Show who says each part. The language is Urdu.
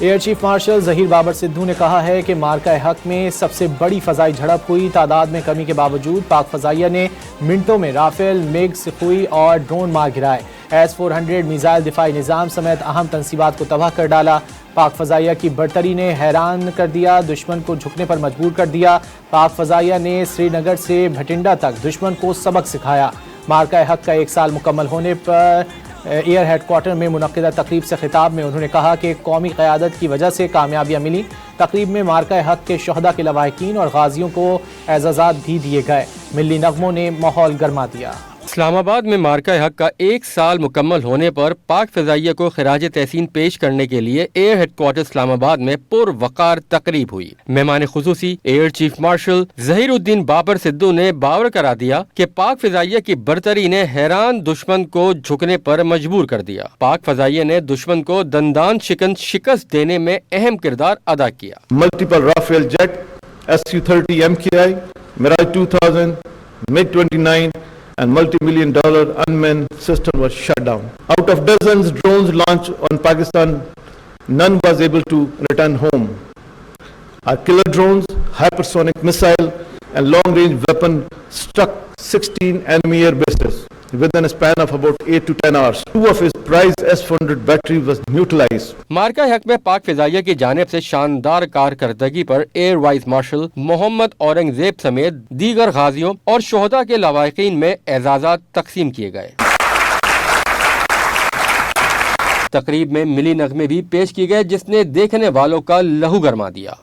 Speaker 1: Air chief marshal Zaheer Babar Sidhu نے کہا ہے کہ مارکہ حق میں سب سے بڑی فضائی جھڑپ ہوئی. تعداد میں کمی کے باوجود پاک فضائیہ نے منٹوں میں رافیل، میگ، سخوئی اور ڈرون مار گرائے. S-400 میزائل دفاعی نظام سمیت اہم تنصیبات کو تباہ کر ڈالا. پاک فضائیہ کی برتری نے حیران کر دیا، دشمن کو جھکنے پر مجبور کر دیا. پاک فضائیہ نے سری نگر سے بھٹنڈا تک دشمن کو سبق سکھایا. مارکہ حق کا 1 سال مکمل ہونے پر ایئر ہیڈ کوارٹر میں منعقدہ تقریب سے خطاب میں انہوں نے کہا کہ قومی قیادت کی وجہ سے کامیابیاں ملی. تقریب میں مارکہ حق کے شہداء کے لواحقین اور غازیوں کو اعزازات بھی دیے گئے. ملی نغموں نے ماحول گرما دیا.
Speaker 2: اسلام آباد میں مارکہ حق کا 1 سال مکمل ہونے پر پاک فضائیہ کو خراج تحسین پیش کرنے کے لیے ایئر ہیڈ کوارٹر اسلام آباد میں پروقار تقریب ہوئی. مہمان خصوصی ایئر چیف مارشل ظہیر الدین بابر سدھو نے باور کرا دیا کہ پاک فضائیہ کی برتری نے حیران دشمن کو جھکنے پر مجبور کر دیا. پاک فضائیہ نے دشمن کو دندان شکن شکست دینے میں اہم کردار ادا کیا.
Speaker 3: Multiple Rafale jet, Su-30 MKI، Mirage 2000، MiG-29 and multi-million-dollar unmanned system was shut down. Out of dozens drones launched on Pakistan, none was able to return home. Our killer drones, hypersonic missile and long-range weapon struck 16 enemy air bases within a span of about 8 to 10 hours. 2 of his prized S-400 battery was neutralized.
Speaker 2: مارکہ حق میں پاک فضائیہ کی جانب سے شاندار کارکردگی per air vice marshal Muhammad Aurangzeb سمیت دیگر غازیوں اور شہداء کے لواحقین میں اعزازات تقسیم کیے گئے. تقریب میں ملی نغمے بھی پیش کی گئے جس نے دیکھنے والوں کا لہو گرما دیا.